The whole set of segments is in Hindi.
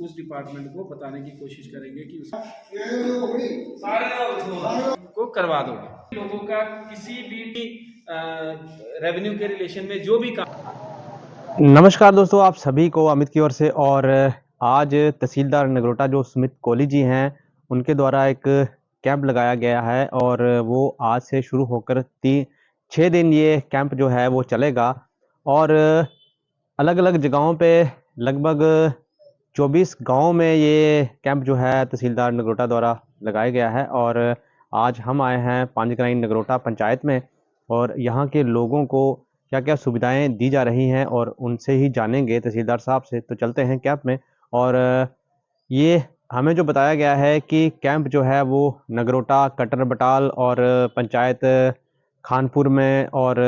उस डिपार्टमेंट को बताने की कोशिश करेंगे कि उसको करवा दोगे। लोगों का किसी भी रेवेन्यू के रिलेशन में जो भी काम। नमस्कार दोस्तों, आप सभी को अमित की ओर से। और आज तहसीलदार नगरोटा जो सुमित कोहली जी हैं उनके द्वारा एक कैंप लगाया गया है और वो आज से शुरू होकर 6 दिन ये कैंप जो है वो चलेगा। और अलग अलग जगहों पे लगभग 24 गांव में ये कैंप जो है तहसीलदार नगरोटा द्वारा लगाया गया है। और आज हम आए हैं पांजगराई नगरोटा पंचायत में और यहाँ के लोगों को क्या क्या सुविधाएं दी जा रही हैं और उनसे ही जानेंगे तहसीलदार साहब से। तो चलते हैं कैंप में। और ये हमें जो बताया गया है कि कैंप जो है वो नगरोटा, कटर बटाल और पंचायत खानपुर में और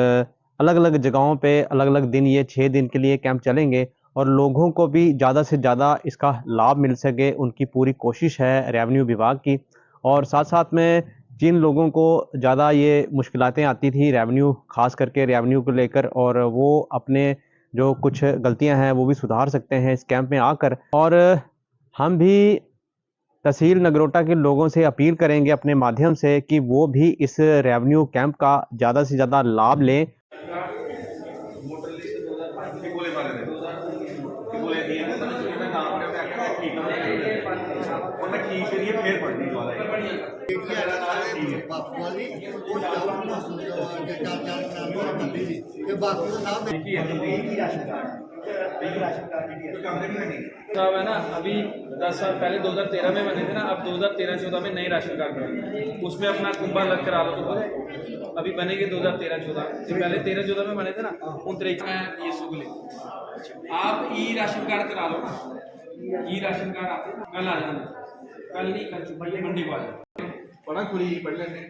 अलग अलग जगहों पे अलग अलग दिन ये 6 दिन के लिए कैंप चलेंगे और लोगों को भी ज़्यादा से ज़्यादा इसका लाभ मिल सके, उनकी पूरी कोशिश है रेवेन्यू विभाग की। और साथ साथ में जिन लोगों को ज़्यादा ये मुश्किलातें आती थी रेवेन्यू, खास करके रेवेन्यू को लेकर, और वो अपने जो कुछ गलतियां हैं वो भी सुधार सकते हैं इस कैंप में आकर। और हम भी तहसील नगरोटा के लोगों से अपील करेंगे अपने माध्यम से कि वो भी इस रेवेन्यू कैंप का ज़्यादा से ज़्यादा लाभ लें। साहब है ना, अभी 10 साल पहले 2013 में बने थे ना, अब 2013-14 में नए राशन कार्ड बने, उसमें अपना कुंभा अलग करा लो तो बोले अभी बनेंगे 2013-14 से। पहले 13-14 में बने थे ना, उन तरीके में ये सुगले आप ई राशन कार्ड करा लो ना। ई राशन कार्ड आते कल आ जाना, कल नहीं कल मंडी को आ जाना, बड़ा खुली पढ़ लेने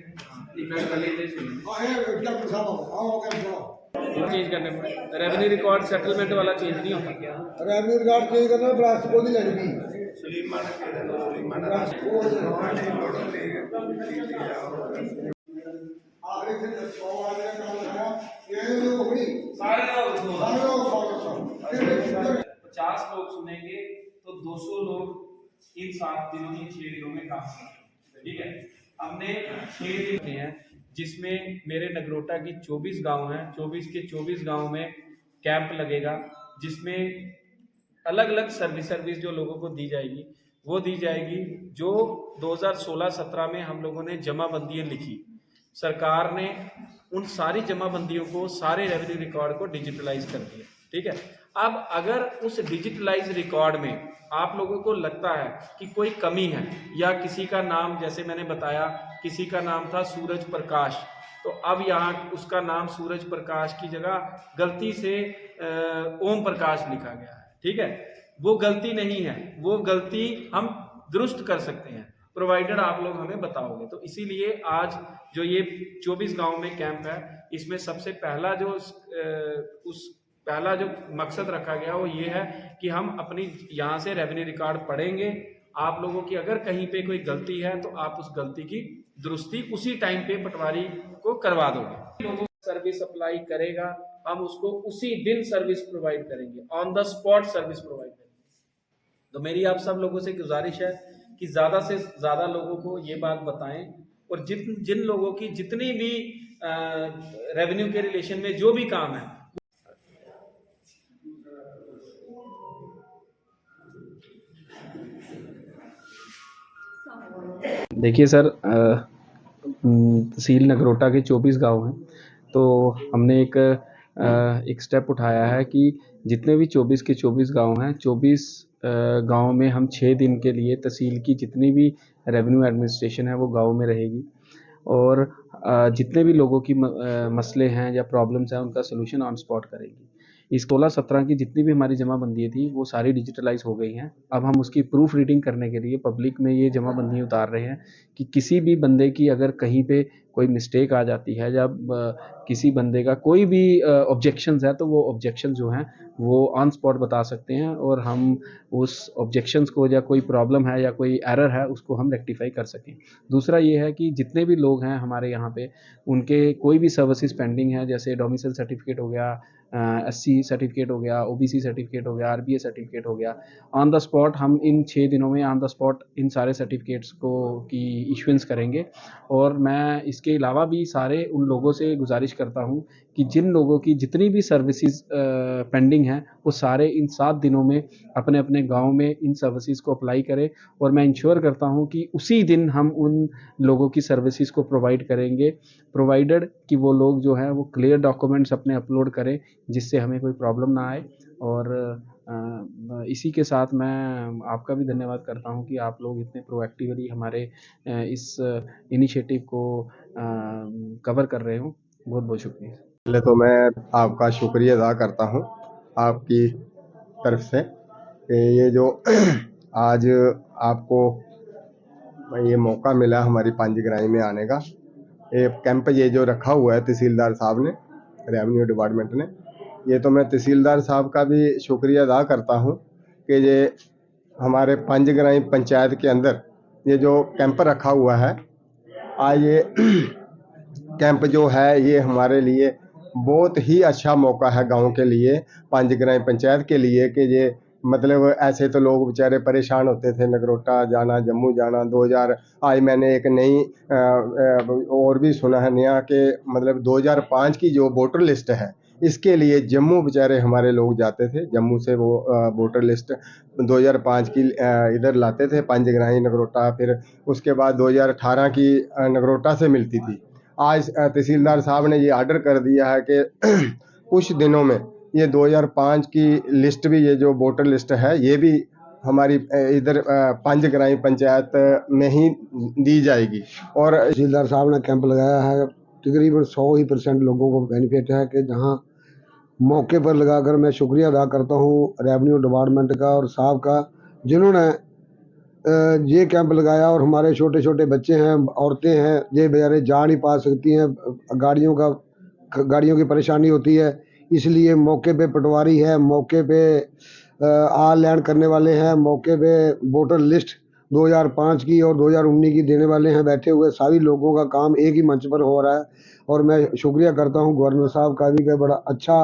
चेंज करने पड़े। रेवेन्यू रिकॉर्ड सेटलमेंट वाला चेंज नहीं होता क्या? रेवेन्यू रिकॉर्ड चेंज करना ब्रास्ट को नहीं लगेगी। पचास लोग सुनेंगे तो 200 लोग इन 7 दिनों में 6 दिनों में काम करेंगे। ठीक है, हमने 6 दिन हैं जिसमें मेरे नगरोटा की 24 गांव हैं, 24 के 24 गांव में कैंप लगेगा जिसमें अलग अलग सर्विस जो लोगों को दी जाएगी वो दी जाएगी। जो 2016-17 में हम लोगों ने जमाबंदियां लिखी, सरकार ने उन सारी जमाबंदियों को, सारे रेवेन्यू रिकॉर्ड को डिजिटलाइज कर दिया। ठीक है, अब अगर उस डिजिटलाइज रिकॉर्ड में आप लोगों को लगता है कि कोई कमी है या किसी का नाम, जैसे मैंने बताया किसी का नाम था सूरज प्रकाश, तो अब यहाँ उसका नाम सूरज प्रकाश की जगह गलती से ओम प्रकाश लिखा गया है। ठीक है, वो गलती नहीं है, वो गलती हम दुरुस्त कर सकते हैं प्रोवाइडेड आप लोग हमें बताओगे। तो इसीलिए आज जो ये 24 गांव में कैंप है, इसमें सबसे पहला जो मकसद रखा गया वो ये है कि हम अपनी यहाँ से रेवेन्यू रिकॉर्ड पढ़ेंगे। आप लोगों की अगर कहीं पे कोई गलती है तो आप उस गलती की दुरुस्ती उसी टाइम पे पटवारी को करवा दोगे। लोगों को सर्विस अप्लाई करेगा, हम उसको उसी दिन सर्विस प्रोवाइड करेंगे, on the spot service provide करेंगे। तो मेरी आप सब लोगों से गुजारिश है कि ज़्यादा से ज़्यादा लोगों को ये बात बताएं और जिन लोगों की जितनी भी रेवेन्यू के रिलेशन में जो भी काम है। देखिए सर, तहसील नगरोटा के 24 गांव हैं, तो हमने एक स्टेप उठाया है कि जितने भी 24 के 24 गांव हैं, 24 गांव में हम 6 दिन के लिए तहसील की जितनी भी रेवेन्यू एडमिनिस्ट्रेशन है वो गांव में रहेगी और जितने भी लोगों की मसले हैं या प्रॉब्लम्स हैं उनका सोल्यूशन ऑन स्पॉट करेगी। इस 16-17 की जितनी भी हमारी जमाबंदी थी वो सारी डिजिटलाइज हो गई हैं। अब हम उसकी प्रूफ रीडिंग करने के लिए पब्लिक में ये जमाबंदी उतार रहे हैं कि किसी भी बंदे की अगर कहीं पे कोई मिस्टेक आ जाती है, जब किसी बंदे का कोई भी ऑब्जेक्शंस है तो वो ऑब्जेक्शन जो हैं वो ऑन स्पॉट बता सकते हैं और हम उस ऑब्जेक्शंस को, या कोई प्रॉब्लम है या कोई एरर है उसको हम रेक्टिफाई कर सकें। दूसरा ये है कि जितने भी लोग हैं हमारे यहाँ पे, उनके कोई भी सर्विसेज पेंडिंग है, जैसे डोमिसाइल सर्टिफिकेट हो गया, SC सर्टिफिकेट हो गया, OBC सर्टिफिकेट हो गया, RBA सर्टिफिकेट हो गया। ऑन द स्पॉट हम इन 6 दिनों में ऑन द स्पॉट इन सारे सर्टिफिकेट्स को की इशुएंस करेंगे। और मैं इसके अलावा भी सारे उन लोगों से गुजारिश करता हूँ कि जिन लोगों की जितनी भी सर्विसेज पेंडिंग हैं वो सारे इन 7 दिनों में अपने अपने गांव में इन सर्विसेज को अप्लाई करें। और मैं इंश्योर करता हूं कि उसी दिन हम उन लोगों की सर्विसेज को प्रोवाइड करेंगे, प्रोवाइडेड कि वो लोग जो हैं वो क्लियर डॉक्यूमेंट्स अपने अपलोड करें, जिससे हमें कोई प्रॉब्लम ना आए। और इसी के साथ मैं आपका भी धन्यवाद करता हूं कि आप लोग इतने प्रोएक्टिवली हमारे इस इनिशिएटिव को कवर कर रहे हो। बहुत बहुत शुक्रिया। पहले तो मैं आपका शुक्रिया अदा करता हूँ आपकी तरफ से कि ये जो आज आपको ये मौका मिला हमारी पंजगराई में आने का, ये कैंप ये जो रखा हुआ है तहसीलदार साहब ने, रेवेन्यू डिपार्टमेंट ने, ये तो मैं तहसीलदार साहब का भी शुक्रिया अदा करता हूँ कि ये हमारे पंजगराई पंचायत के अंदर ये जो कैंप रखा हुआ है, आज ये कैंप जो है ये हमारे लिए बहुत ही अच्छा मौका है गांव के लिए, पंजगराई पंचायत के लिए कि ये मतलब ऐसे तो लोग बेचारे परेशान होते थे, नगरोटा जाना, जम्मू जाना। 2000 आज मैंने एक नई और भी सुना है नया कि मतलब 2005 की जो वोटर लिस्ट है इसके लिए जम्मू बेचारे हमारे लोग जाते थे, जम्मू से वो वोटर लिस्ट 2005 की इधर लाते थे पंजगराई नगरोटा, फिर उसके बाद 2018 की नगरोटा से मिलती थी। आज तहसीलदार साहब ने ये आर्डर कर दिया है कि कुछ दिनों में ये 2005 की लिस्ट भी, ये जो वोटर लिस्ट है ये भी हमारी इधर पंजगराई पंचायत में ही दी जाएगी। और तहसीलदार साहब ने कैंप लगाया है, तकरीबन 100% लोगों को बेनिफिट है कि जहां मौके पर लगाकर मैं शुक्रिया अदा करता हूं रेवेन्यू डिपार्टमेंट का और साहब का, जिन्होंने ये कैंप लगाया। और हमारे छोटे छोटे बच्चे हैं, औरतें हैं, ये बेचारे जा नहीं पा सकती हैं, गाड़ियों की परेशानी होती है, इसलिए मौके पे पटवारी है, मौके पे आल लैंड करने वाले हैं, मौके पे वोटर लिस्ट 2005 की और 2019 की देने वाले हैं बैठे हुए। सारी लोगों का काम एक ही मंच पर हो रहा है और मैं शुक्रिया करता हूं गवर्नर साहब का भी कि बड़ा अच्छा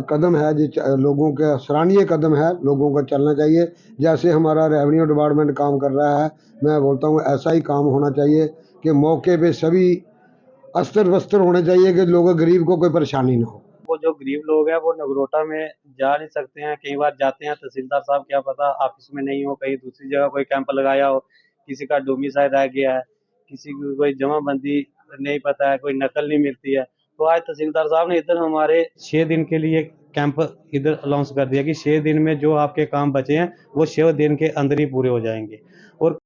कदम है, जो लोगों का सराहनीय कदम है, लोगों का चलना चाहिए। जैसे हमारा रेवेन्यू डिपार्टमेंट काम कर रहा है, मैं बोलता हूँ ऐसा ही काम होना चाहिए कि मौके पे सभी अस्तर वस्त्र होने चाहिए कि लोगों गरीब को कोई परेशानी ना हो। वो जो गरीब लोग हैं वो नगरोटा में जा नहीं सकते हैं, कई बार जाते हैं तहसीलदार साहब क्या पता ऑफिस में नहीं हो, कहीं दूसरी जगह कोई कैंप लगाया हो, किसी का डोमिसाइल रह गया है, किसी की कोई जमाबंदी नहीं पता है, कोई नकल नहीं मिलती है। तो आज तहसीलदार साहब ने इधर हमारे 6 दिन के लिए कैंप इधर अनाउंस कर दिया कि 6 दिन में जो आपके काम बचे हैं वो 6 दिन के अंदर ही पूरे हो जाएंगे। और